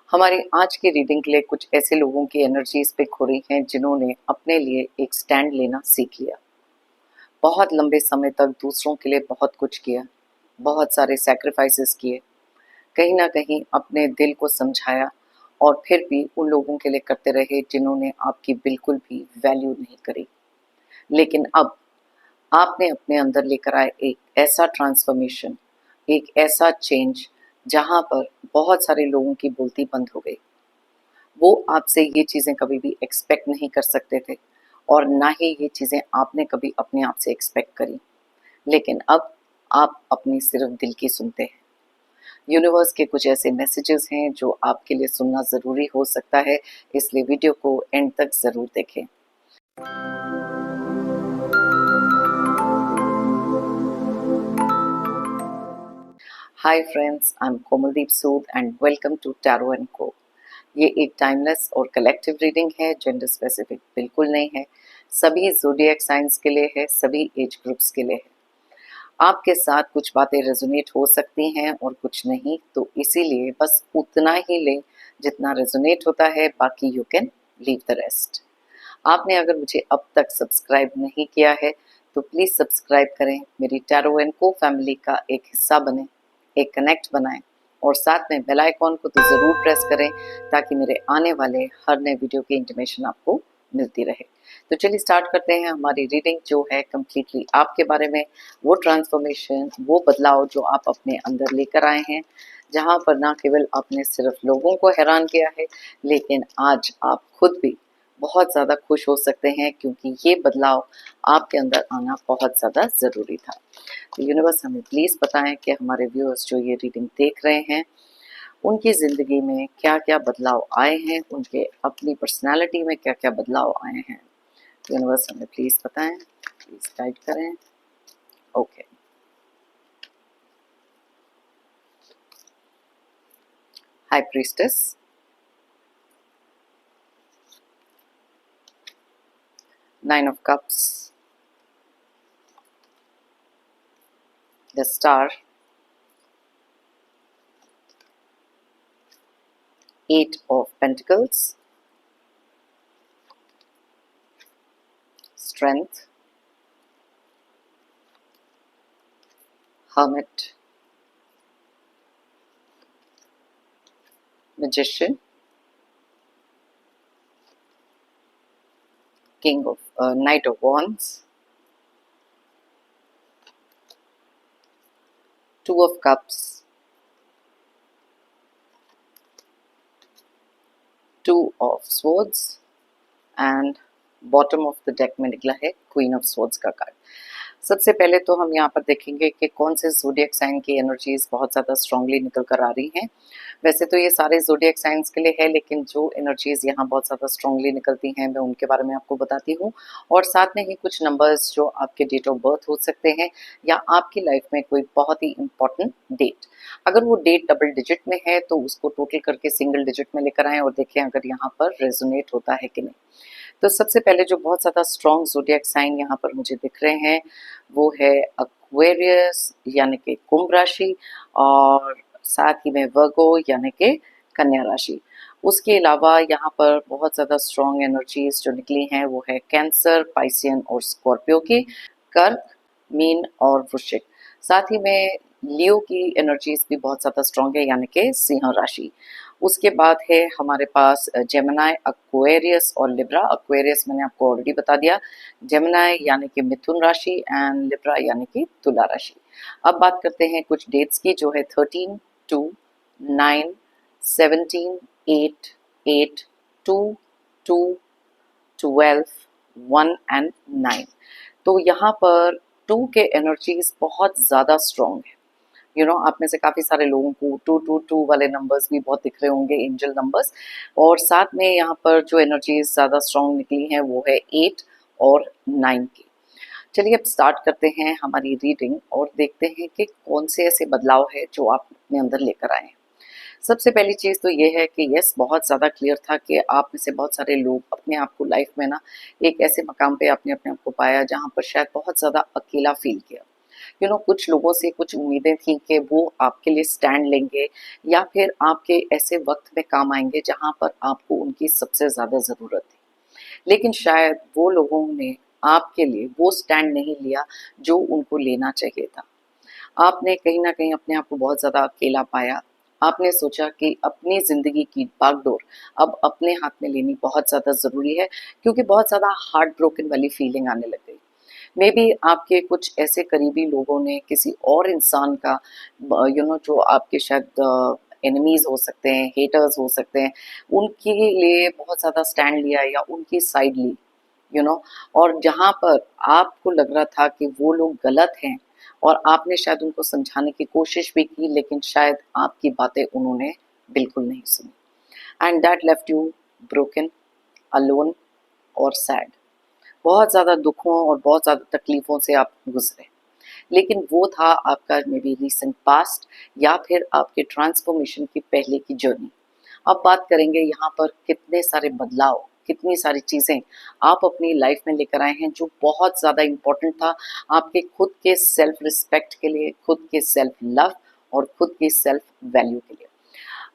हमारी आज की रीडिंग के लिए कुछ ऐसे लोगों की एनर्जीज पिक हो रही हैं जिन्होंने अपने लिए एक स्टैंड लेना सीख लिया। बहुत लंबे समय तक दूसरों के लिए बहुत कुछ किया, बहुत सारे सैक्रिफाइसेस किए, कहीं ना कहीं अपने दिल को समझाया और फिर भी उन लोगों के लिए करते रहे जिन्होंने आपकी बिल्कुल भी वैल्यू नहीं करी। लेकिन अब आपने अपने अंदर लेकर आए एक ऐसा ट्रांसफॉर्मेशन, एक ऐसा चेंज जहां पर बहुत सारे लोगों की बोलती बंद हो गई। वो आपसे ये चीज़ें कभी भी एक्सपेक्ट नहीं कर सकते थे और ना ही ये चीज़ें आपने कभी अपने आप से एक्सपेक्ट करी। लेकिन अब आप अपनी सिर्फ दिल की सुनते हैं। यूनिवर्स के कुछ ऐसे मैसेजेस हैं जो आपके लिए सुनना ज़रूरी हो सकता है, इसलिए वीडियो को एंड तक ज़रूर देखें। Hi friends, I am Komaldeep Sood and welcome to tarot and co. ये एक टाइमलेस और कलेक्टिव रीडिंग है, जेंडर स्पेसिफिक बिल्कुल नहीं है। सभी ज़ोडिएक साइंस के लिए है, सभी एज ग्रुप्स के लिए है। आपके साथ कुछ बातें रेजोनेट हो सकती हैं और कुछ नहीं, तो इसीलिए बस उतना ही लें जितना रेजोनेट होता है, बाकी you can leave the rest. आपने अगर मुझे अब तक सब्सक्राइब नहीं किया है तो प्लीज़ सब्सक्राइब करें, मेरी टैरो एंड को फैमिली का एक हिस्सा बने, एक कनेक्ट बनाएं और साथ में बेल आइकॉन को तो ज़रूर प्रेस करें ताकि मेरे आने वाले हर नए वीडियो की इंटीमेशन आपको मिलती रहे। तो चलिए स्टार्ट करते हैं हमारी रीडिंग जो है कम्प्लीटली आपके बारे में, वो ट्रांसफॉर्मेशन, वो बदलाव जो आप अपने अंदर लेकर आए हैं, जहाँ पर ना केवल आपने सिर्फ लोगों को हैरान किया है लेकिन आज आप खुद भी बहुत ज़्यादा खुश हो सकते हैं क्योंकि ये बदलाव आपके अंदर आना बहुत ज़्यादा ज़रूरी था। तो यूनिवर्स हमें प्लीज़ बताएं कि हमारे व्यूअर्स जो ये रीडिंग देख रहे हैं उनकी ज़िंदगी में क्या क्या बदलाव आए हैं, उनके अपनी पर्सनालिटी में क्या क्या बदलाव आए हैं। यूनिवर्स हमें प्लीज़ बताएं, प्लीज़ गाइड करें। Okay, high priestess, nine of cups, the star, eight of pentacles, strength, hermit, magician, king of knight of wands, two of cups, two of swords and bottom of the deck में निकला है queen of swords का card. सबसे पहले तो हम यहाँ पर देखेंगे कि कौन से ज़ोडिएक साइन की एनर्जीज बहुत ज़्यादा स्ट्रांगली निकल कर आ रही हैं। वैसे तो ये सारे ज़ोडिएक साइंस के लिए है, लेकिन जो एनर्जीज यहाँ बहुत ज़्यादा स्ट्रांगली निकलती हैं मैं उनके बारे में आपको बताती हूँ, और साथ में ही कुछ नंबर्स जो आपके डेट ऑफ बर्थ हो सकते हैं या आपकी लाइफ में कोई बहुत ही इंपॉर्टेंट डेट। अगर वो डेट डबल डिजिट में है तो उसको टोटल करके सिंगल डिजिट में लेकर आएँ और देखें अगर यहाँ पर रेजोनेट होता है कि नहीं। तो सबसे पहले जो बहुत ज़्यादा स्ट्रॉन्ग ज़ोडिएक साइन यहाँ पर मुझे दिख रहे हैं वो है एक्वेरियस यानी कि कुंभ राशि, और साथ ही में वर्गो यानी कि कन्या राशि। उसके अलावा यहाँ पर बहुत ज़्यादा स्ट्रॉन्ग एनर्जीज जो निकली हैं वो है कैंसर, पाइसियन और स्कॉर्पियो की, कर्क, मीन और वृश्चिक। साथ ही में लियो की एनर्जीज भी बहुत ज़्यादा स्ट्रॉन्ग है यानी कि सिंह राशि। उसके बाद है हमारे पास जेमिनाई, एक्वेरियस और लिब्रा। एक्वेरियस मैंने आपको ऑलरेडी बता दिया, जेमिनाई यानी कि मिथुन राशि एंड लिब्रा यानी कि तुला राशि। अब बात करते हैं कुछ डेट्स की जो है 13, 2, 9, 17, 8, 8, 2, 2, 12, 1 एंड 9। तो यहाँ पर 2 के एनर्जीज बहुत ज़्यादा स्ट्रॉन्ग है। आप में से काफ़ी सारे लोगों को 222 वाले नंबर्स भी बहुत दिख रहे होंगे, एंजल नंबर्स। और साथ में यहाँ पर जो एनर्जीज ज़्यादा स्ट्रॉन्ग निकली हैं वो है 8 और 9 की। चलिए अब स्टार्ट करते हैं हमारी रीडिंग और देखते हैं कि कौन से ऐसे बदलाव है जो आप अपने अंदर लेकर आए हैं। सबसे पहली चीज़ तो ये है कि यस, बहुत ज़्यादा क्लियर था कि आप में से बहुत सारे लोग अपने आप को लाइफ में ना एक ऐसे मकाम पे आपने अपने आप को पाया जहाँ पर शायद बहुत ज़्यादा अकेला फील किया। कुछ लोगों से कुछ उम्मीदें थी कि वो आपके लिए स्टैंड लेंगे या फिर आपके ऐसे वक्त में काम आएंगे जहां पर आपको उनकी सबसे ज्यादा जरूरत थी, लेकिन शायद वो लोगों ने आपके लिए वो स्टैंड नहीं लिया जो उनको लेना चाहिए था। आपने कहीं न कहीं अपने आप को बहुत ज़्यादा अकेला पाया। आपने सोचा कि अपनी ज़िंदगी की बागडोर अब अपने हाथ में लेनी बहुत ज़्यादा ज़रूरी है, क्योंकि बहुत ज़्यादा हार्ट ब्रोकन वाली फीलिंग आने लग गई। मेबी आपके कुछ ऐसे करीबी लोगों ने किसी और इंसान का जो आपके शायद एनिमीज़ हो सकते हैं, हेटर्स हो सकते हैं, उनके लिए बहुत ज़्यादा स्टैंड लिया या उनकी साइड ली, यू नो और जहाँ पर आपको लग रहा था कि वो लोग गलत हैं और आपने शायद उनको समझाने की कोशिश भी की, लेकिन शायद आपकी बातें उन्होंने बिल्कुल नहीं सुनी, and that left you broken, alone और सैड। बहुत ज़्यादा दुखों और बहुत ज़्यादा तकलीफ़ों से आप गुजरे, लेकिन वो था आपका मे बी रीसेंट पास्ट या फिर आपके ट्रांसफॉर्मेशन की पहले की जर्नी। अब बात करेंगे यहाँ पर कितने सारे बदलाव, कितनी सारी चीज़ें आप अपनी लाइफ में लेकर आए हैं जो बहुत ज़्यादा इम्पोर्टेंट था आपके खुद के सेल्फ रिस्पेक्ट के लिए, खुद के सेल्फ लव और खुद की सेल्फ वैल्यू के लिए।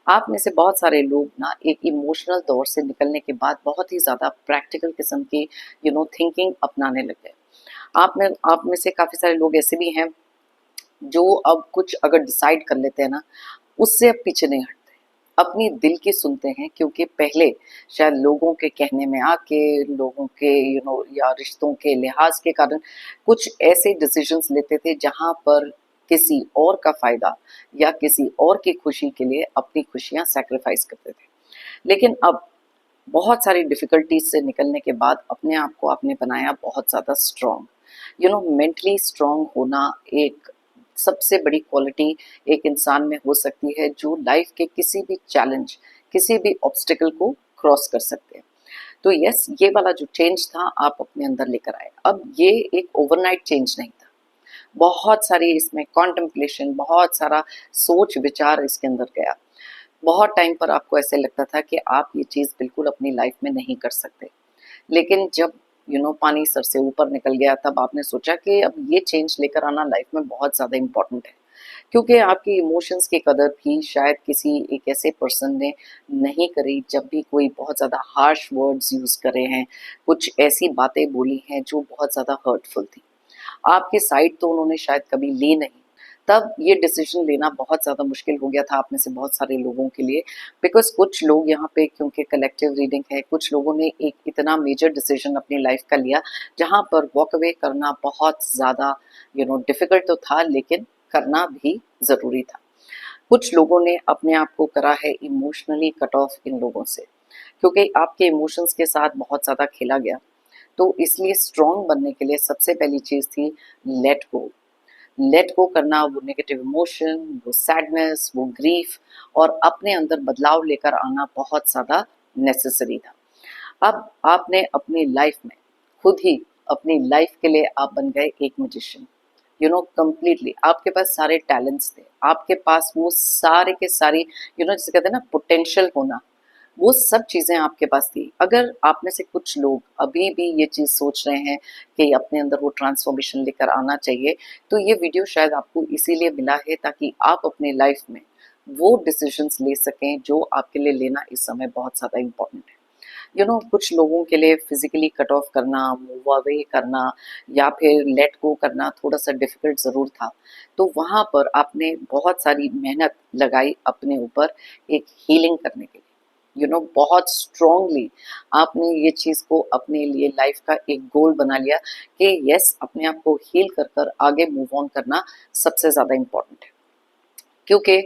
आप में से बहुत सारे लोग ना एक इमोशनल दौर से निकलने के बाद बहुत ही ज़्यादा प्रैक्टिकल किस्म की थिंकिंग अपनाने लग गए। आप में से काफ़ी सारे लोग ऐसे भी हैं जो अब कुछ अगर डिसाइड कर लेते हैं ना, उससे अब पीछे नहीं हटते, अपनी दिल की सुनते हैं, क्योंकि पहले शायद लोगों के कहने में आके, लोगों के या रिश्तों के लिहाज के कारण कुछ ऐसे डिसीजंस लेते थे जहां पर किसी और का फायदा या किसी और की खुशी के लिए अपनी खुशियां सैक्रिफाइस करते थे। लेकिन अब बहुत सारी डिफिकल्टीज से निकलने के बाद अपने आप को आपने बनाया बहुत ज़्यादा स्ट्रॉन्ग। मेंटली स्ट्रॉन्ग होना एक सबसे बड़ी क्वालिटी एक इंसान में हो सकती है जो लाइफ के किसी भी चैलेंज, किसी भी ऑब्स्टिकल को क्रॉस कर सकते हैं। तो यस, ये वाला जो चेंज था आप अपने अंदर लेकर आए। अब ये एक ओवरनाइट चेंज नहीं था, बहुत सारी इसमें कॉन्टेम्पलेशन, बहुत सारा सोच विचार इसके अंदर गया। बहुत टाइम पर आपको ऐसे लगता था कि आप ये चीज़ बिल्कुल अपनी लाइफ में नहीं कर सकते, लेकिन जब पानी सर से ऊपर निकल गया तब आपने सोचा कि अब ये चेंज लेकर आना लाइफ में बहुत ज़्यादा इम्पोर्टेंट है, क्योंकि आपकी इमोशंस की कदर भी शायद किसी एक ऐसे पर्सन ने नहीं करी जब भी कोई बहुत ज़्यादा हार्श वर्ड्स यूज़ करे हैं, कुछ ऐसी बातें बोली हैं जो बहुत ज़्यादा हर्टफुल थी। आपकी साइड तो उन्होंने शायद कभी ली नहीं, तब ये डिसीजन लेना बहुत ज़्यादा मुश्किल हो गया था आप में से बहुत सारे लोगों के लिए, बिकॉज कुछ लोग यहाँ पे, क्योंकि कलेक्टिव रीडिंग है, कुछ लोगों ने एक इतना मेजर डिसीजन अपनी लाइफ का लिया जहाँ पर वॉक अवे करना बहुत ज़्यादा डिफिकल्ट तो था, लेकिन करना भी ज़रूरी था। कुछ लोगों ने अपने आप को करा है इमोशनली कट ऑफ इन लोगों से, क्योंकि आपके इमोशंस के साथ बहुत ज़्यादा खेला गया। तो इसलिए स्ट्रॉन्ग बनने के लिए सबसे पहली चीज़ थी लेट गो। लेट गो करना, वो नेगेटिव इमोशन, वो सैडनेस, वो ग्रीफ, और अपने अंदर बदलाव लेकर आना बहुत ज़्यादा नेसेसरी था। अब आपने अपनी लाइफ में खुद ही, अपनी लाइफ के लिए आप बन गए एक मैजिशियन, कंप्लीटली। आपके पास सारे टैलेंट्स थे, आपके पास वो सारे के सारी जिसे कहते हैं ना पोटेंशियल होना, वो सब चीज़ें आपके पास थी। अगर आप में से कुछ लोग अभी भी ये चीज़ सोच रहे हैं कि अपने अंदर वो ट्रांसफॉर्मेशन लेकर आना चाहिए, तो ये वीडियो शायद आपको इसीलिए मिला है ताकि आप अपने लाइफ में वो डिसीजंस ले सकें जो आपके लिए लेना इस समय बहुत ज़्यादा इम्पोर्टेंट है। कुछ लोगों के लिए फिजिकली कट ऑफ करना, मूव अवे करना या फिर लेट गो करना थोड़ा सा डिफिकल्ट ज़रूर था। तो वहाँ पर आपने बहुत सारी मेहनत लगाई अपने ऊपर एक हीलिंग करने के लिए। बहुत स्ट्रांगली आपने ये चीज़ को अपने लिए लाइफ का एक गोल बना लिया कि यस, अपने आप को हील कर कर आगे मूव ऑन करना सबसे ज़्यादा इम्पोर्टेंट है, क्योंकि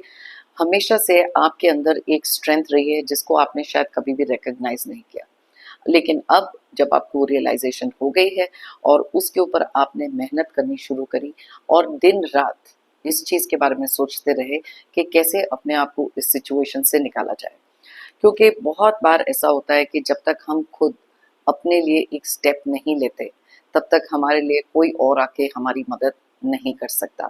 हमेशा से आपके अंदर एक स्ट्रेंथ रही है जिसको आपने शायद कभी भी रिकग्नाइज नहीं किया, लेकिन अब जब आपको रियलाइजेशन हो गई है और उसके ऊपर आपने मेहनत करनी शुरू करी और दिन रात इस चीज़ के बारे में सोचते रहे कि कैसे अपने आप को इस सिचुएशन से निकाला जाए, क्योंकि बहुत बार ऐसा होता है कि जब तक हम खुद अपने लिए एक स्टेप नहीं लेते तब तक हमारे लिए कोई और आके हमारी मदद नहीं कर सकता।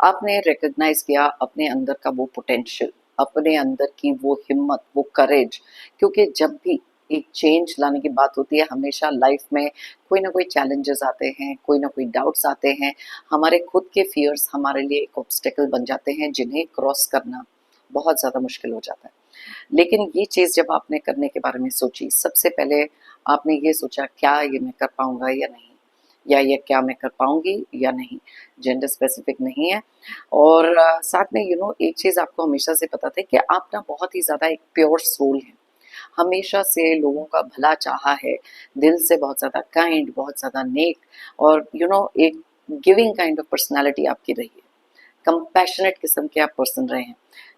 आपने रिकग्नाइज किया अपने अंदर का वो पोटेंशियल, अपने अंदर की वो हिम्मत, वो करेज, क्योंकि जब भी एक चेंज लाने की बात होती है, हमेशा लाइफ में कोई ना कोई चैलेंजेस आते हैं, कोई ना कोई डाउट्स आते हैं, हमारे खुद के फियर्स हमारे लिए एक ऑब्स्टेकल बन जाते हैं जिन्हें क्रॉस करना बहुत ज़्यादा मुश्किल हो जाता है। लेकिन ये चीज़ जब आपने करने के बारे में सोची, सबसे पहले आपने ये सोचा क्या ये मैं कर पाऊँगा या नहीं? या ये क्या मैं कर पाऊँगी या नहीं? जेंडर स्पेसिफिक नहीं है। और साथ में एक चीज़ आपको हमेशा से पता था कि आप ना बहुत ही ज़्यादा एक प्योर सोल हैं। हमेशा से लोगों का भला चाहा है, दिल से बहुत ज़्यादा काइंड, बहुत ज़्यादा नेक और एक गिविंग काइंड ऑफ पर्सनैलिटी आपकी रही है। कंपैशनेट किस्म के आप पर्सन रहे हैं।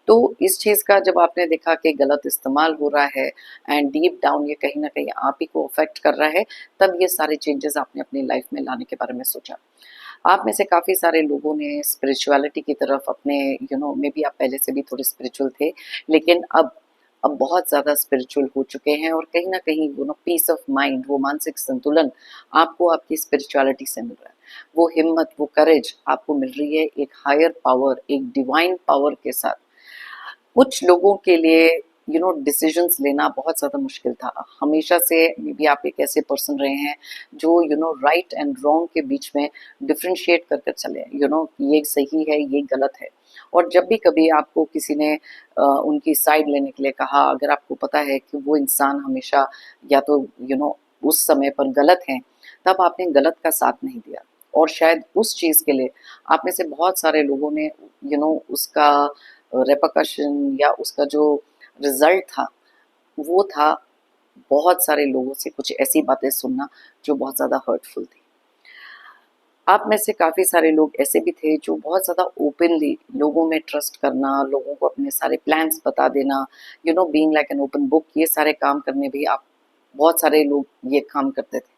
तो इस चीज़ का जब आपने देखा कि गलत इस्तेमाल हो रहा है एंड डीप डाउन ये कहीं न कहीं आप ही को अफ़ेक्ट कर रहा है, तब ये सारे चेंजेज़ आपने अपनी लाइफ़ में लाने के बारे में सोचा। आप में से काफ़ी सारे लोगों ने स्पिरिचुअलिटी की तरफ अपने मे बी आप पहले से भी थोड़े स्पिरिचुअल थे, लेकिन अब बहुत ज़्यादा स्पिरिचुअल हो चुके हैं और कहीं न कहीं पीस ऑफ माइंड, वो मानसिक संतुलन आपको आपकी स्पिरिचुअलिटी से मिल रहा है। वो हिम्मत, वो करेज आपको मिल रही है एक हायर पावर, एक डिवाइन पावर के साथ। कुछ लोगों के लिए डिसीजंस लेना बहुत ज़्यादा मुश्किल था। हमेशा से मे बी आप एक ऐसे पर्सन रहे हैं जो राइट एंड रॉन्ग के बीच में डिफरेंशिएट करके चले, ये सही है, ये गलत है। और जब भी कभी आपको किसी ने उनकी साइड लेने के लिए कहा, अगर आपको पता है कि वो इंसान हमेशा या तो उस समय पर गलत है, तब आपने गलत का साथ नहीं दिया। और शायद उस चीज़ के लिए आप में से बहुत सारे लोगों ने उसका रेपरकशन या उसका जो रिजल्ट था वो था बहुत सारे लोगों से कुछ ऐसी बातें सुनना जो बहुत ज़्यादा हर्टफुल थी। आप में से काफ़ी सारे लोग ऐसे भी थे जो बहुत ज़्यादा ओपनली लोगों में ट्रस्ट करना, लोगों को अपने सारे प्लान्स बता देना, being like an open book, ये सारे काम करने भी आप बहुत सारे लोग ये काम करते थे।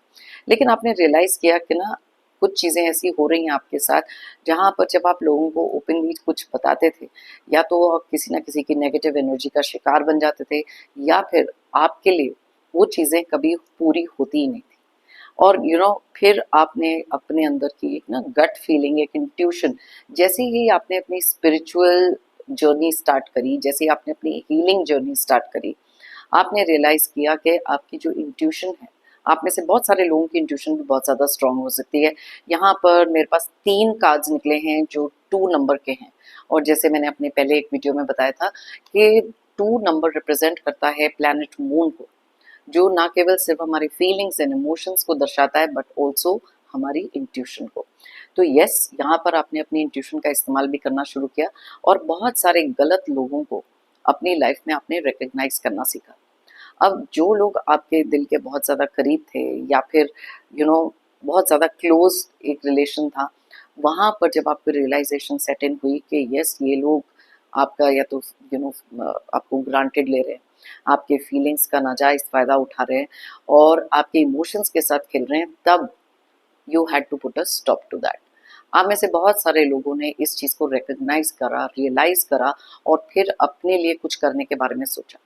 लेकिन आपने रियलाइज़ किया कि ना कुछ चीज़ें ऐसी हो रही हैं आपके साथ, जहाँ पर जब आप लोगों को ओपनली कुछ बताते थे, या तो आप किसी न किसी की नेगेटिव एनर्जी का शिकार बन जाते थे, या फिर आपके लिए वो चीज़ें कभी पूरी होती ही नहीं थी। और फिर आपने अपने अंदर की एक ना गट फीलिंग, एक इंट्यूशन, जैसे ही आपने अपनी स्पिरिचुअल जर्नी स्टार्ट करी, जैसे ही आपने अपनी हीलिंग जर्नी स्टार्ट करी, आपने रियलाइज़ किया कि आपकी जो इंट्यूशन है, आप में से बहुत सारे लोगों की इंट्यूशन भी बहुत ज़्यादा स्ट्रॉन्ग हो सकती है। यहाँ पर मेरे पास 3 कार्ड्स निकले हैं जो 2 नंबर के हैं, और जैसे मैंने अपने पहले एक वीडियो में बताया था कि 2 नंबर रिप्रेज़ेंट करता है प्लैनेट मून को, जो ना केवल सिर्फ हमारी फीलिंग्स एंड इमोशंस को दर्शाता है बट ऑल्सो हमारी इंट्यूशन को। तो यस, यहाँ पर आपने अपनी इंट्यूशन का इस्तेमाल भी करना शुरू किया और बहुत सारे गलत लोगों को अपनी लाइफ में आपने रिकग्नाइज करना सीखा। अब जो लोग आपके दिल के बहुत ज़्यादा करीब थे, या फिर बहुत ज़्यादा क्लोज एक रिलेशन था, वहाँ पर जब आपको रियलाइजेशन सेट इन हुई कि यस, ये लोग आपका या तो आपको ग्रांटेड ले रहे हैं, आपके फीलिंग्स का नाजायज़ फ़ायदा उठा रहे हैं और आपके इमोशंस के साथ खेल रहे हैं, तब you had to put a stop to that. आप में से बहुत सारे लोगों ने इस चीज़ को रिकग्नाइज करा, रियलाइज़ करा और फिर अपने लिए कुछ करने के बारे में सोचा।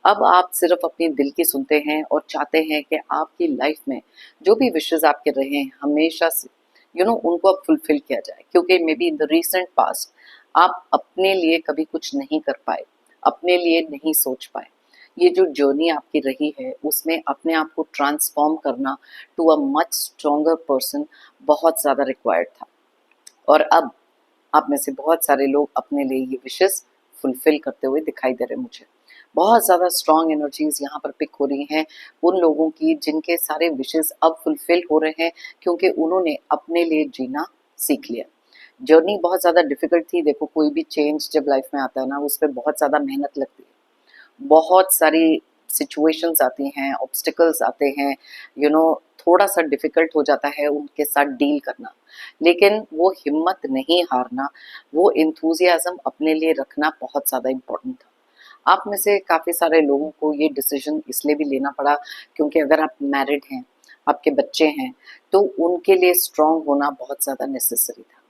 अब आप सिर्फ अपने दिल की सुनते हैं और चाहते हैं कि आपकी लाइफ में जो भी विशेज़ आपके रहे हैं, हमेशा से उनको अब फुलफिल किया जाए, क्योंकि may be in the recent past आप अपने लिए कभी कुछ नहीं कर पाए, अपने लिए नहीं सोच पाए। ये जो जर्नी आपकी रही है उसमें अपने आप को ट्रांसफॉर्म करना to a much stronger person बहुत ज़्यादा रिक्वायर्ड था। और अब आप में से बहुत सारे लोग अपने लिए ये विशेस फुलफिल करते हुए दिखाई दे रहे हैं मुझे। बहुत ज़्यादा स्ट्रॉन्ग एनर्जीज़ यहाँ पर पिक हो रही हैं उन लोगों की जिनके सारे विशेस अब फुलफिल हो रहे हैं, क्योंकि उन्होंने अपने लिए जीना सीख लिया। जर्नी बहुत ज़्यादा डिफ़िकल्ट थी। देखो, कोई भी चेंज जब लाइफ में आता है ना, उस पे बहुत ज़्यादा मेहनत लगती है। बहुत सारी सिचुएशंस आती हैं, ऑब्स्टिकल्स आते हैं, थोड़ा-सा डिफ़िकल्ट हो जाता है उनके साथ डील करना। लेकिन वो हिम्मत नहीं हारना, वो एंथुसियाज़्म अपने लिए रखना बहुत ज़्यादा इम्पोर्टेंट था। आप में से काफ़ी सारे लोगों को ये डिसीज़न इसलिए भी लेना पड़ा क्योंकि अगर आप मैरिड हैं, आपके बच्चे हैं, तो उनके लिए स्ट्रॉन्ग होना बहुत ज़्यादा नेसेसरी था।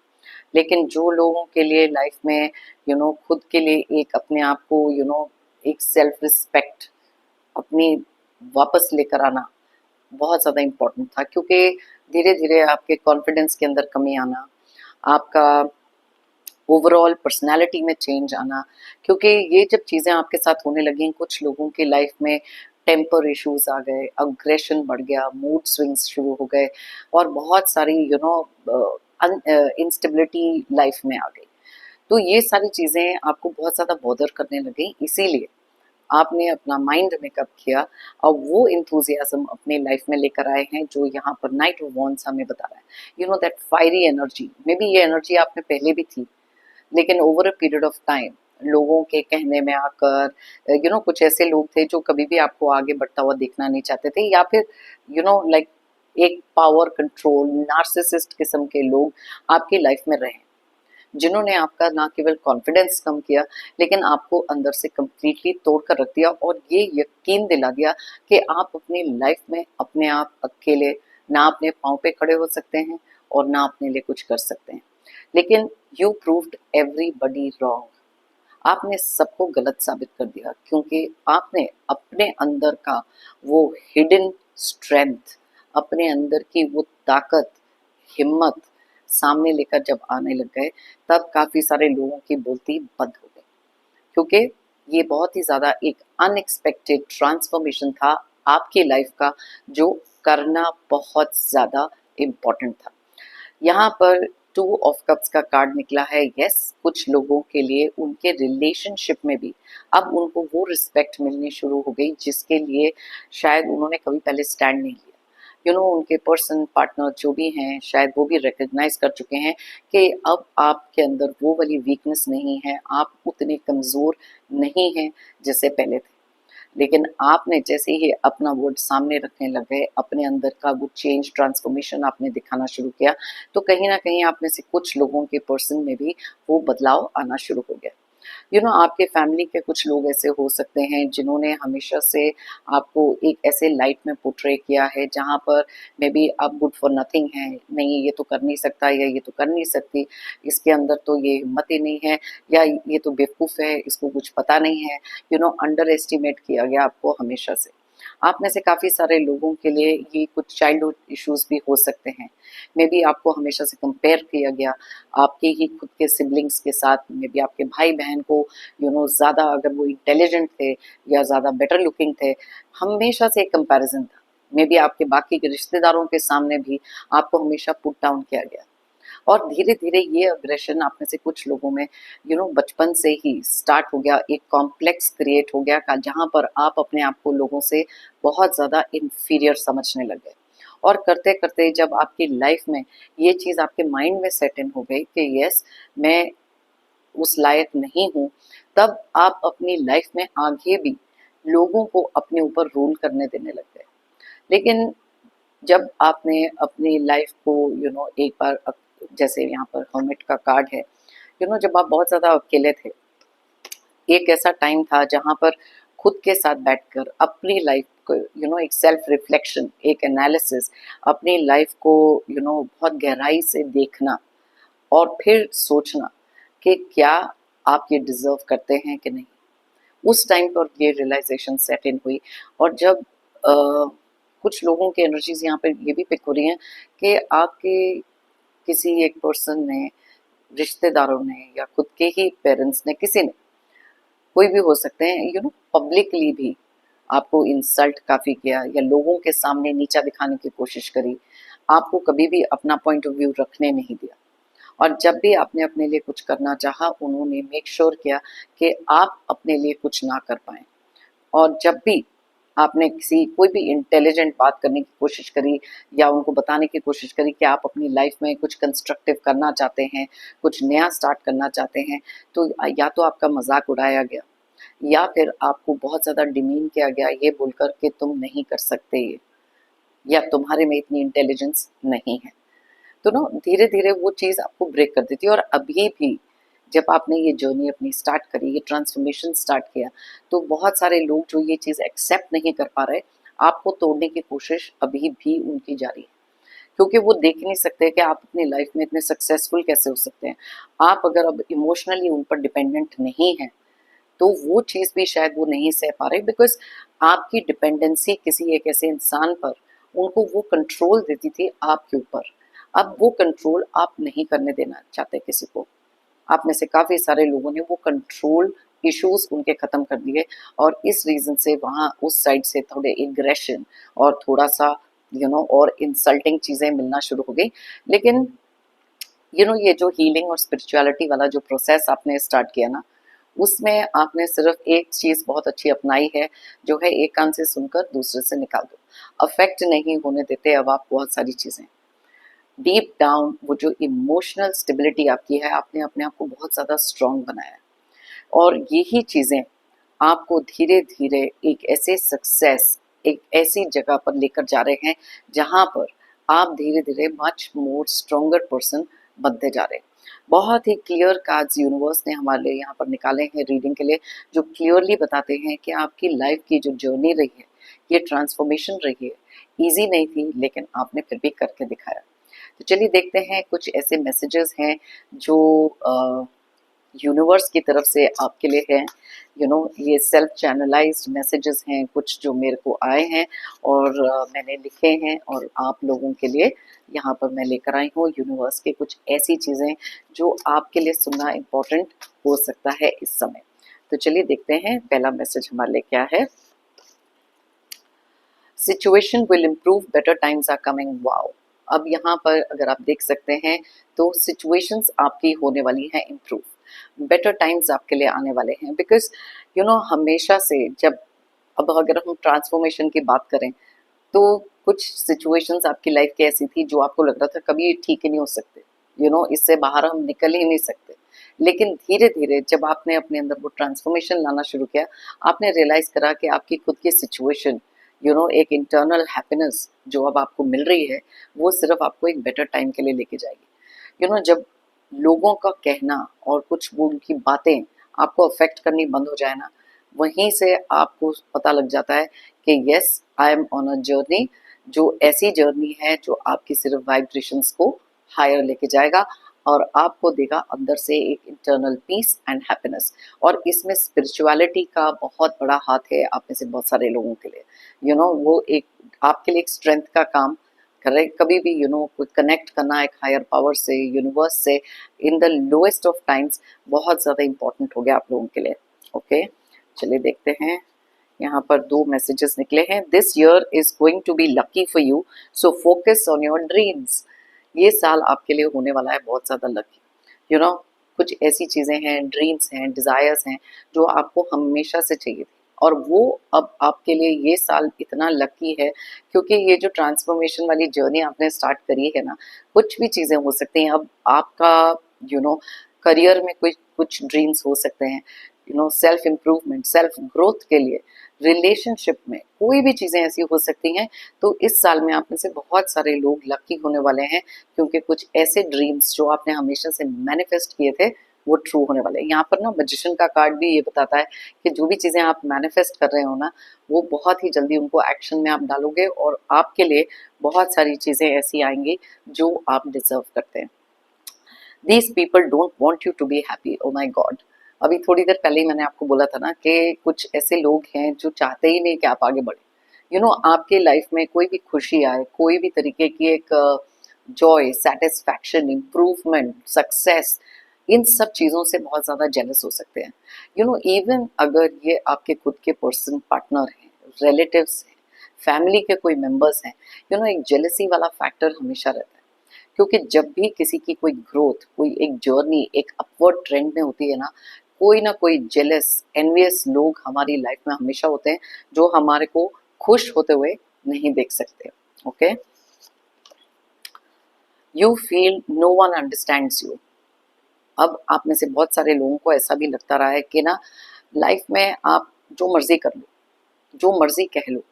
लेकिन जो लोगों के लिए लाइफ में खुद के लिए एक अपने आप को एक सेल्फ रिस्पेक्ट अपनी वापस लेकर आना बहुत ज़्यादा इम्पोर्टेंट था, क्योंकि धीरे-धीरे आपके कॉन्फिडेंस के अंदर कमी आना, आपका ओवरऑल पर्सनालिटी में चेंज आना, क्योंकि ये जब चीज़ें आपके साथ होने लगी, कुछ लोगों की लाइफ में टेम्पर इश्यूज आ गए, अग्रेशन बढ़ गया, मूड स्विंग्स शुरू हो गए और बहुत सारी इंस्टेबिलिटी लाइफ में आ गई। तो ये सारी चीज़ें आपको बहुत ज़्यादा बॉदर करने लगी, इसीलिए आपने अपना माइंड मेकअप किया और वो इंथुजियाज्म अपने लाइफ में लेकर आए हैं जो यहाँ पर नाइट ऑफ वॉन्ड्स हमें बता रहा है। You know that fiery energy, may be ये एनर्जी आप में पहले भी थी, लेकिन over a period of time लोगों के कहने में आकर कुछ ऐसे लोग थे जो कभी भी आपको आगे बढ़ता हुआ देखना नहीं चाहते थे, या फिर लाइक एक पावर कंट्रोल नार्सिसिस्ट किस्म के लोग आपकी लाइफ में रहे, जिन्होंने आपका ना केवल कॉन्फिडेंस कम किया, लेकिन आपको अंदर से कंप्लीटली तोड़ कर रख दिया और ये यकीन दिला दिया कि आप अपनी लाइफ में अपने आप अकेले ना अपने पाँव पे खड़े हो सकते हैं और ना अपने लिए कुछ कर सकते हैं। लेकिन यू प्रूव्ड एवरीबडी रॉन्ग, आपने सबको गलत साबित कर दिया, क्योंकि आपने अपने अंदर का वो हिडन स्ट्रेंथ, अपने अंदर की वो ताकत, हिम्मत सामने लेकर जब आने लग गए, तब काफ़ी सारे लोगों की बोलती बंद हो गई, क्योंकि ये बहुत ही ज़्यादा एक अनएक्सपेक्टेड ट्रांसफॉर्मेशन था आपकी लाइफ का, जो करना बहुत ज़्यादा इम्पोर्टेंट था। यहाँ पर टू ऑफ कप्स का कार्ड निकला है। यस, कुछ लोगों के लिए उनके रिलेशनशिप में भी अब उनको वो रिस्पेक्ट मिलनी शुरू हो गई जिसके लिए शायद उन्होंने कभी पहले स्टैंड नहीं लिया। उनके पर्सन पार्टनर जो भी हैं, शायद वो भी रिकग्नाइज कर चुके हैं कि अब आपके अंदर वो वाली वीकनेस नहीं है, आप उतने कमज़ोर नहीं हैं जैसे पहले थे। लेकिन आपने जैसे ही अपना वर्ड सामने रखने लग गए, अपने अंदर का वो चेंज ट्रांसफॉर्मेशन आपने दिखाना शुरू किया, तो कहीं ना कहीं आप में से कुछ लोगों के पर्सन में भी वो बदलाव आना शुरू हो गया। आपके फैमिली के कुछ लोग ऐसे हो सकते हैं जिन्होंने हमेशा से आपको एक ऐसे लाइट में पोर्ट्रे किया है जहाँ पर मे बी आप गुड फॉर नथिंग है, नहीं ये तो कर नहीं सकता या ये तो कर नहीं सकती, इसके अंदर तो ये हिम्मत ही नहीं है, या ये तो बेवकूफ़ है, इसको कुछ पता नहीं है। अंडर एस्टिमेट किया गया आपको हमेशा से। आप में से काफ़ी सारे लोगों के लिए ये कुछ चाइल्डहुड इश्यूज भी हो सकते हैं। मे बी आपको हमेशा से कंपेयर किया गया आपके ही खुद के सिबलिंग्स के साथ, मे बी आपके भाई बहन को ज़्यादा अगर वो इंटेलिजेंट थे या ज़्यादा बेटर लुकिंग थे, हमेशा से एक कंपैरिजन था। मे बी आपके बाकी के रिश्तेदारों के सामने भी आपको हमेशा पुट डाउन किया गया, और धीरे धीरे ये अग्रेशन आप में से कुछ लोगों में बचपन से ही स्टार्ट हो गया, एक कॉम्प्लेक्स क्रिएट हो गया का, जहाँ पर आप अपने आप को लोगों से बहुत ज़्यादा इन्फीरियर समझने लग गए। और करते करते जब आपकी लाइफ में ये चीज़ आपके माइंड में सेट इन हो गई कि यस, मैं उस लायक नहीं हूँ, तब आप अपनी लाइफ में आगे भी लोगों को अपने ऊपर रूल करने देने लग गए। लेकिन जब आपने अपनी लाइफ को एक बार जैसे यहाँ पर हर्मिट का कार्ड है, जब आप बहुत ज़्यादा अकेले थे, एक ऐसा टाइम था जहाँ पर खुद के साथ बैठकर अपनी लाइफ को एक सेल्फ रिफ्लेक्शन, एक एनालिसिस, अपनी लाइफ को बहुत गहराई से देखना और फिर सोचना कि क्या आप ये डिजर्व करते हैं कि नहीं। उस टाइम पर ये रियलाइजेशन सेट इन हुई। और जब कुछ लोगों की एनर्जीज यहाँ पर ये भी पिक हो रही हैं कि आपके किसी एक पर्सन ने, रिश्तेदारों ने, या खुद के ही पेरेंट्स ने, किसी ने, कोई भी हो सकते हैं, पब्लिकली भी आपको इंसल्ट काफ़ी किया या लोगों के सामने नीचा दिखाने की कोशिश करी, आपको कभी भी अपना पॉइंट ऑफ व्यू रखने नहीं दिया। और जब भी आपने अपने लिए कुछ करना चाहा, उन्होंने मेक श्योर किया कि आप अपने लिए कुछ ना कर पाएँ। और जब भी आपने किसी कोई भी इंटेलिजेंट बात करने की कोशिश करी या उनको बताने की कोशिश करी कि आप अपनी लाइफ में कुछ कंस्ट्रक्टिव करना चाहते हैं, कुछ नया स्टार्ट करना चाहते हैं, तो या तो आपका मजाक उड़ाया गया या फिर आपको बहुत ज़्यादा डिमीन किया गया ये बोलकर कि तुम नहीं कर सकते ये, या तुम्हारे में इतनी इंटेलिजेंस नहीं है। तो ना धीरे धीरे वो चीज़ आपको ब्रेक कर देती है। और अभी भी जब आपने ये जर्नी अपनी स्टार्ट करी, ये ट्रांसफॉर्मेशन स्टार्ट किया, तो बहुत सारे लोग जो ये चीज़ एक्सेप्ट नहीं कर पा रहे, आपको तोड़ने की कोशिश अभी भी उनकी जारी है, क्योंकि वो देख नहीं सकते कि आप अपनी लाइफ में इतने सक्सेसफुल कैसे हो सकते हैं। आप अगर अब इमोशनली उन पर डिपेंडेंट नहीं हैं, तो वो चीज़ भी शायद वो नहीं सह पा रहे, बिकॉज आपकी डिपेंडेंसी किसी एक ऐसे इंसान पर उनको वो कंट्रोल देती थी आपके ऊपर। अब वो कंट्रोल आप नहीं करने देना चाहते किसी को। आप में से काफ़ी सारे लोगों ने वो कंट्रोल इश्यूज उनके ख़त्म कर दिए, और इस रीज़न से वहाँ उस साइड से थोड़े एग्रेशन और थोड़ा सा और इंसल्टिंग चीज़ें मिलना शुरू हो गई। लेकिन ये जो हीलिंग और स्पिरिचुअलिटी वाला जो प्रोसेस आपने स्टार्ट किया ना, उसमें आपने सिर्फ एक चीज़ बहुत अच्छी अपनाई है, जो है एक कान से सुनकर दूसरे से निकाल दो। अफेक्ट नहीं होने देते अब आप बहुत सारी चीज़ें। डीप डाउन वो जो इमोशनल स्टेबिलिटी आपकी है, आपने अपने आप को बहुत ज़्यादा स्ट्रॉन्ग बनाया है, और यही चीज़ें आपको धीरे धीरे एक ऐसे सक्सेस, एक ऐसी जगह पर लेकर जा रहे हैं जहाँ पर आप धीरे धीरे मच मोर स्ट्रोंगर पर्सन बनते जा रहे हैं। बहुत ही क्लियर कार्ड्स यूनिवर्स ने हमारे लिए यहाँ पर निकाले हैं रीडिंग के लिए, जो क्लियरली बताते हैं कि आपकी लाइफ की जो जर्नी रही है, ये ट्रांसफॉर्मेशन रही है, ईजी नहीं थी लेकिन आपने फिर भी करके दिखाया। तो चलिए देखते हैं, कुछ ऐसे मैसेजेस हैं जो यूनिवर्स की तरफ से आपके लिए है। ये सेल्फ चैनलाइज्ड मैसेजेस हैं कुछ जो मेरे को आए हैं, और मैंने लिखे हैं, और आप लोगों के लिए यहाँ पर मैं लेकर आई हूँ यूनिवर्स के कुछ ऐसी चीज़ें जो आपके लिए सुनना इम्पोर्टेंट हो सकता है इस समय। तो चलिए देखते हैं पहला मैसेज हमारे लिए क्या है। Situation will improve, better times are coming. Wow! अब यहाँ पर अगर आप देख सकते हैं तो सिचुएशंस आपकी होने वाली हैं इम्प्रूव, बेटर टाइम्स आपके लिए आने वाले हैं, बिकॉज हमेशा से जब, अब अगर हम ट्रांसफॉर्मेशन की बात करें, तो कुछ सिचुएशंस आपकी लाइफ की ऐसी थी जो आपको लग रहा था कभी ये ठीक ही नहीं हो सकते, इससे बाहर हम निकल ही नहीं सकते। लेकिन धीरे धीरे जब आपने अपने अंदर वो ट्रांसफॉर्मेशन लाना शुरू किया, आपने रियलाइज करा कि आपकी खुद की सिचुएशन, एक इंटरनल हैप्पीनेस जो अब आपको मिल रही है, वो सिर्फ आपको एक बेटर टाइम के लिए लेके जाएगी। जब लोगों का कहना और कुछ वो उनकी बातें आपको अफेक्ट करनी बंद हो जाए ना, वहीं से आपको पता लग जाता है कि yes, I am on a journey, जो ऐसी जर्नी है जो आपकी सिर्फ वाइब्रेशंस को हायर लेके जाएगा, और आपको देगा अंदर से एक इंटरनल पीस एंड हैप्पीनेस। और इसमें स्पिरिचुअलिटी का बहुत बड़ा हाथ है आप में से बहुत सारे लोगों के लिए। वो एक आपके लिए एक स्ट्रेंथ का काम कर रहे। कभी भी कोई कनेक्ट करना एक हायर पावर से, यूनिवर्स से, in the lowest of times बहुत ज़्यादा इंपॉर्टेंट हो गया आप लोगों के लिए। ओके, चलिए देखते हैं। यहाँ पर 2 मैसेजेस निकले हैं। This year is going to be lucky for you, so focus on your dreams. ये साल आपके लिए होने वाला है बहुत ज़्यादा लकी। कुछ ऐसी चीज़ें हैं, ड्रीम्स हैं, डिज़ायर्स हैं जो आपको हमेशा से चाहिए थी, और वो अब आपके लिए ये साल इतना लकी है, क्योंकि ये जो ट्रांसफॉर्मेशन वाली जर्नी आपने स्टार्ट करी है ना, कुछ भी चीज़ें हो सकती हैं। अब आपका करियर में कुछ ड्रीम्स हो सकते हैं, सेल्फ इम्प्रूवमेंट, सेल्फ ग्रोथ के लिए, रिलेशनशिप में कोई भी चीज़ें ऐसी हो सकती हैं। तो इस साल में आप में से बहुत सारे लोग लकी होने वाले हैं, क्योंकि कुछ ऐसे ड्रीम्स जो आपने हमेशा से मैनिफेस्ट किए थे वो ट्रू होने वाले हैं। यहाँ पर ना मैजिशियन का कार्ड भी ये बताता है कि जो भी चीज़ें आप मैनिफेस्ट कर रहे हो ना, वो बहुत ही जल्दी उनको एक्शन में आप डालोगे, और आपके लिए बहुत सारी चीज़ें ऐसी आएंगी जो आप डिजर्व करते हैं। These people don't want you to be happy. Oh my God, अभी थोड़ी देर पहले ही मैंने आपको बोला था ना कि कुछ ऐसे लोग हैं जो चाहते ही नहीं कि आप आगे बढ़े। आपके लाइफ में कोई भी खुशी आए, कोई भी तरीके की एक जॉय, सेटिस्फैक्शन, इम्प्रूवमेंट, सक्सेस, इन सब चीज़ों से बहुत ज़्यादा जेलस हो सकते हैं। इवन अगर ये आपके खुद के पर्सन, पार्टनर हैं, रिलेटिव्स हैं, फैमिली के कोई मेंबर्स हैं, एक जेलसी वाला फैक्टर हमेशा रहता है। क्योंकि जब भी किसी की कोई ग्रोथ, कोई एक जर्नी एक अपवर्ड ट्रेंड में होती है ना कोई जेलस, एनवियस लोग हमारी लाइफ में हमेशा होते हैं, जो हमारे को खुश होते हुए नहीं देख सकते। Okay, you feel no one understands you. अब आप में से बहुत सारे लोगों को ऐसा भी लगता रहा है कि ना, लाइफ में आप जो मर्जी कर लो, जो मर्जी कह लो,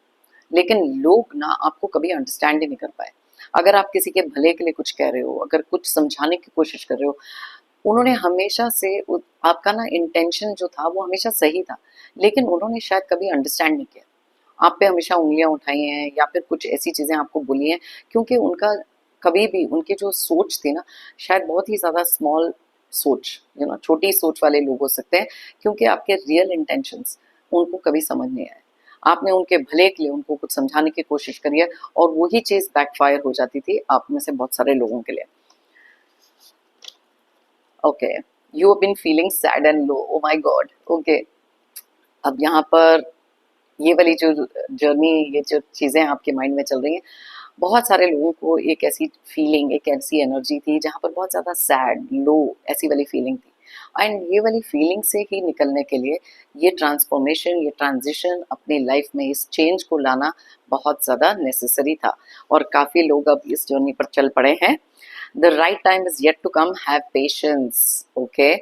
लेकिन लोग ना आपको कभी अंडरस्टैंड ही नहीं कर पाए। अगर आप किसी के भले के लिए कुछ कह रहे हो, अगर कुछ समझाने की कोशिश कर रहे हो, उन्होंने हमेशा से आपका ना इंटेंशन जो था वो हमेशा सही था, लेकिन उन्होंने शायद कभी अंडरस्टैंड नहीं किया। आप पे हमेशा उंगलियां उठाई हैं, या फिर कुछ ऐसी चीज़ें आपको बोली हैं, क्योंकि उनका कभी भी, उनकी जो सोच थी ना, शायद बहुत ही ज़्यादा स्मॉल सोच, छोटी सोच वाले लोग हो सकते हैं, क्योंकि आपके रियल इंटेंशंस उनको कभी समझ नहीं आए। आपने उनके भले के लिए उनको कुछ समझाने की कोशिश करी है, और वही चीज़ बैकफायर हो जाती थी आप में से बहुत सारे लोगों के लिए। Okay, you have been feeling sad and low, oh my God, okay. अब यहाँ पर ये वाली जो जर्नी, ये जो चीज़ें आपके माइंड में चल रही हैं, बहुत सारे लोगों को एक ऐसी फीलिंग, एक ऐसी एनर्जी थी जहाँ पर बहुत ज़्यादा सैड, लो, ऐसी वाली फीलिंग थी। एंड ये वाली फीलिंग से ही निकलने के लिए ये ट्रांसफॉर्मेशन, ये ट्रांजिशन अपनी लाइफ में इस चेंज को लाना बहुत ज़्यादा नेसेसरी था, और काफ़ी लोग अब इस जर्नी पर चल पड़े हैं। The right time is yet to come, have patience, okay.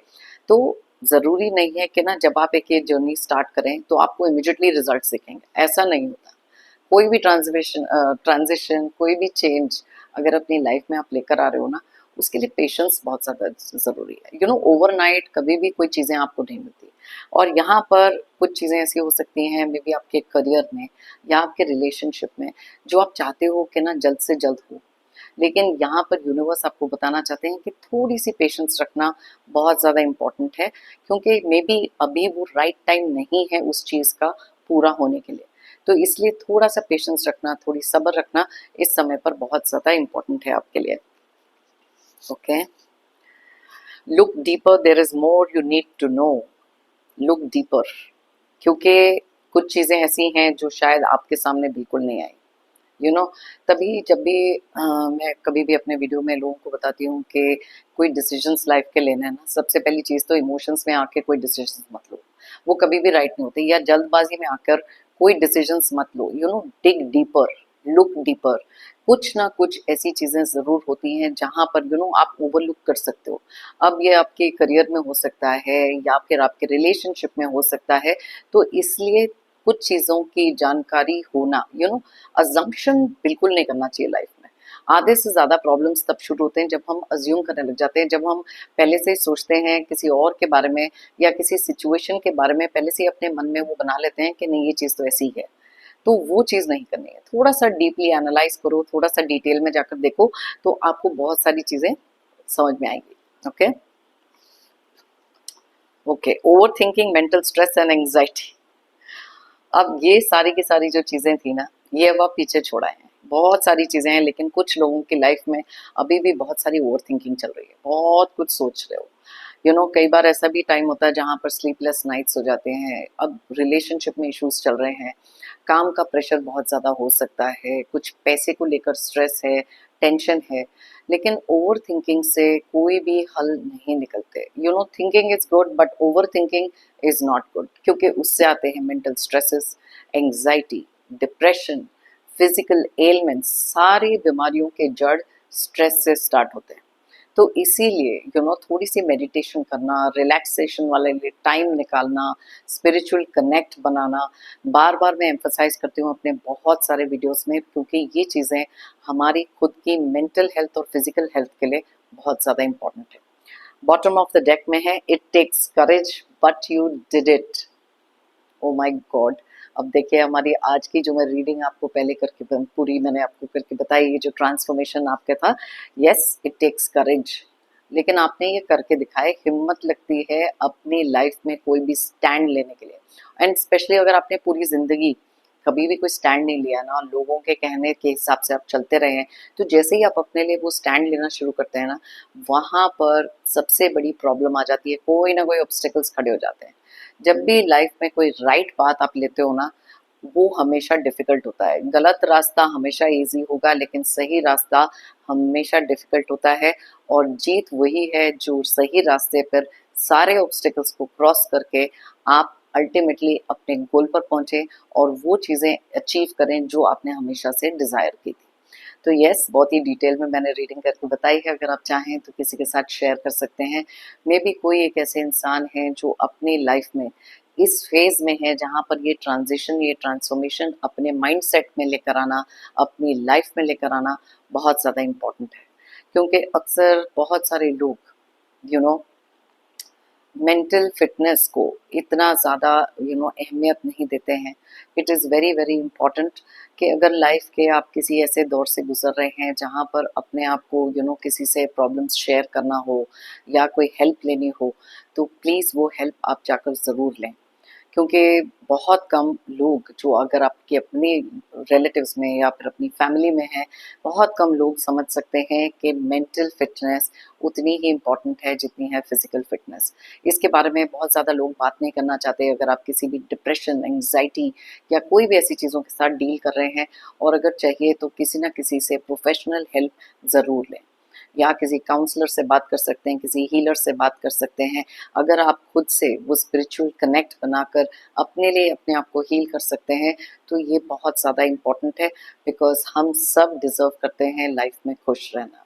तो ज़रूरी नहीं है कि ना जब आप एक ये जर्नी स्टार्ट करें तो आपको इमिडिएटली रिजल्ट दिखेंगे, ऐसा नहीं होता। कोई भी ट्रांजिशन, कोई भी चेंज अगर अपनी लाइफ में आप लेकर आ रहे हो ना, उसके लिए पेशेंस बहुत ज़्यादा ज़रूरी है। यू नो, ओवरनाइट कभी भी कोई चीज़ें आपको नहीं मिलती, और यहाँ पर कुछ चीज़ें ऐसी हो सकती हैं मे बी आपके करियर में या आपके रिलेशनशिप में, जो आप चाहते हो कि ना जल्द से जल्द हो, लेकिन यहाँ पर यूनिवर्स आपको बताना चाहते हैं कि थोड़ी सी पेशेंस रखना बहुत ज़्यादा इम्पोर्टेंट है, क्योंकि मे बी अभी वो राइट टाइम नहीं है उस चीज़ का पूरा होने के लिए। तो इसलिए थोड़ा सा पेशेंस रखना, थोड़ी सब्र रखना इस समय पर बहुत ज़्यादा इम्पोर्टेंट है आपके लिए, okay. Look deeper, there is more you need to know. Look deeper, क्योंकि कुछ चीज़ें ऐसी हैं जो शायद आपके सामने बिल्कुल नहीं आई, यू नो। तभी जब भी मैं कभी भी अपने वीडियो में लोगों को बताती हूँ कि कोई डिसीजंस लाइफ के लेना है ना, सबसे पहली चीज़ तो इमोशंस में आके कोई डिसीजंस मत लो, वो कभी भी राइट नहीं होते, या जल्दबाजी में आकर कोई डिसीजंस मत लो। You know, dig deeper, look deeper. कुछ ना कुछ ऐसी चीज़ें ज़रूर होती हैं जहाँ पर यू नो आप ओवरलुक कर सकते हो। अब ये आपके करियर में हो सकता है या फिर आपके रिलेशनशिप में हो सकता है, तो इसलिए कुछ चीज़ों की जानकारी होना, यू नो, अजम्पशन बिल्कुल नहीं करना चाहिए लाइफ में। आधे से ज़्यादा प्रॉब्लम्स तब शुरू होते हैं जब हम अज्यूम करने लग जाते हैं, जब हम पहले से ही सोचते हैं किसी और के बारे में या किसी सिचुएशन के बारे में, पहले से ही अपने मन में वो बना लेते हैं कि नहीं ये चीज़ तो ऐसी ही है। तो वो चीज़ नहीं करनी है। थोड़ा सा डीपली एनालाइज करो, थोड़ा सा डिटेल में जाकर देखो, तो आपको बहुत सारी चीज़ें समझ में आएंगी, okay. Okay, over thinking, mental stress and anxiety. अब ये सारी की सारी जो चीज़ें थी ना, ये अब आप पीछे छोड़ आए हैं। बहुत सारी चीज़ें हैं, लेकिन कुछ लोगों की लाइफ में अभी भी बहुत सारी ओवर थिंकिंग चल रही है, बहुत कुछ सोच रहे हो। यू नो, कई बार ऐसा भी टाइम होता है जहाँ पर स्लीपलेस नाइट्स हो जाते हैं। अब रिलेशनशिप में इश्यूज चल रहे हैं, काम का प्रेशर बहुत ज़्यादा हो सकता है, कुछ पैसे को लेकर स्ट्रेस है, टेंशन है, लेकिन ओवर थिंकिंग से कोई भी हल नहीं निकलते। You know, thinking is good but over thinking is not good, क्योंकि उससे आते हैं mental stresses, anxiety, depression, physical elements. सारी बीमारियों के जड़ स्ट्रेस से स्टार्ट होते हैं। तो इसीलिए यू नो थोड़ी सी मेडिटेशन करना, रिलैक्सेशन वाले लिए टाइम निकालना, स्पिरिचुअल कनेक्ट बनाना, बार बार मैं एम्फसाइज करती हूँ अपने बहुत सारे वीडियोस में, क्योंकि ये चीज़ें हमारी खुद की मेंटल हेल्थ और फिजिकल हेल्थ के लिए बहुत ज़्यादा इंपॉर्टेंट है। बॉटम ऑफ द डेक में है, it takes courage but you did it. Oh my God. अब देखिए, हमारी आज की जो मैं रीडिंग आपको पहले करके पूरी मैंने आपको करके बताई, ये जो ट्रांसफॉर्मेशन आपका था, यस इट टेक्स करेज, लेकिन आपने ये करके दिखाए। हिम्मत लगती है अपनी लाइफ में कोई भी स्टैंड लेने के लिए, एंड स्पेशली अगर आपने पूरी जिंदगी कभी भी कोई स्टैंड नहीं लिया ना, लोगों के कहने के हिसाब से आप चलते रहे हैं, तो जैसे ही आप अपने लिए वो स्टैंड लेना शुरू करते हैं ना, वहाँ पर सबसे बड़ी प्रॉब्लम आ जाती है, कोई ना कोई ऑब्स्टिकल्स खड़े हो जाते हैं। जब भी लाइफ में कोई राइट पाथ आप लेते हो ना, वो हमेशा डिफिकल्ट होता है। गलत रास्ता हमेशा इजी होगा, लेकिन सही रास्ता हमेशा डिफिकल्ट होता है, और जीत वही है जो सही रास्ते पर सारे ऑब्स्टिकल्स को क्रॉस करके आप अल्टीमेटली अपने गोल पर पहुंचे और वो चीज़ें अचीव करें जो आपने हमेशा से डिज़ायर की थी। तो यस, बहुत ही डिटेल में मैंने रीडिंग करके बताई है, अगर आप चाहें तो किसी के साथ शेयर कर सकते हैं। मे बी कोई एक ऐसे इंसान है जो अपनी लाइफ में इस फेज में है जहाँ पर ये ट्रांजिशन, ये ट्रांसफॉर्मेशन अपने माइंडसेट में लेकर आना, अपनी लाइफ में लेकर आना बहुत ज़्यादा इम्पोर्टेंट है, क्योंकि अक्सर बहुत सारे लोग यू नो मेंटल फिटनेस को इतना ज़्यादा अहमियत नहीं देते हैं। It is very very important कि अगर लाइफ के आप किसी ऐसे दौर से गुजर रहे हैं जहाँ पर अपने आप को किसी से प्रॉब्लम्स शेयर करना हो या कोई हेल्प लेनी हो, तो प्लीज़ वो हेल्प आप जाकर ज़रूर लें, क्योंकि बहुत कम लोग, जो अगर आपके अपने रिलेटिव्स में या फिर अपनी फैमिली में हैं, बहुत कम लोग समझ सकते हैं कि मेंटल फिटनेस उतनी ही इम्पॉर्टेंट है जितनी है फिजिकल फिटनेस। इसके बारे में बहुत ज़्यादा लोग बात नहीं करना चाहते। अगर आप किसी भी डिप्रेशन, एंग्जाइटी या कोई भी ऐसी चीज़ों के साथ डील कर रहे हैं, और अगर चाहिए तो किसी ना किसी से प्रोफेशनल हेल्प ज़रूर लें, या किसी काउंसलर से बात कर सकते हैं, किसी हीलर से बात कर सकते हैं। अगर आप खुद से वो स्पिरिचुअल कनेक्ट बनाकर अपने लिए अपने आप को हील कर सकते हैं, तो ये बहुत ज़्यादा इम्पॉर्टेंट है, बिकॉज हम सब डिज़र्व करते हैं लाइफ में खुश रहना।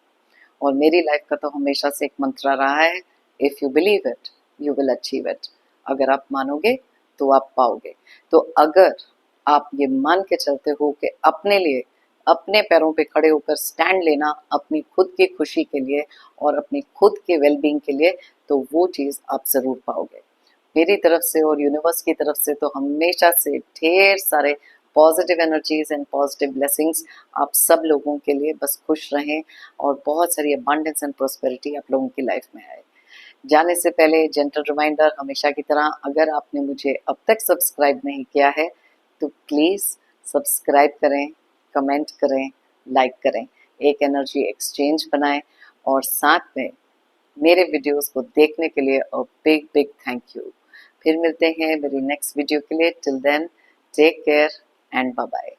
और मेरी लाइफ का तो हमेशा से एक मंत्रा रहा है, if you believe it you will achieve it. अगर आप मानोगे तो आप पाओगे। तो अगर आप ये मान के चलते हो कि अपने लिए अपने पैरों पे खड़े होकर स्टैंड लेना अपनी खुद की खुशी के लिए और अपनी खुद के वेलबींग के लिए, तो वो चीज़ आप ज़रूर पाओगे। मेरी तरफ से और यूनिवर्स की तरफ से तो हमेशा से ढेर सारे positive energies and positive blessings आप सब लोगों के लिए। बस खुश रहें और बहुत सारी अबंडेंस एंड प्रोस्पेरिटी आप लोगों की लाइफ में आए। जाने से पहले जेंटल रिमाइंडर हमेशा की तरह, अगर आपने मुझे अब तक सब्सक्राइब नहीं किया है तो प्लीज़ सब्सक्राइब करें, कमेंट करें, लाइक करें, एक एनर्जी एक्सचेंज बनाएं, और साथ में मेरे वीडियोस को देखने के लिए बिग बिग थैंक यू। फिर मिलते हैं मेरी नेक्स्ट वीडियो के लिए। Till then take care and bye bye.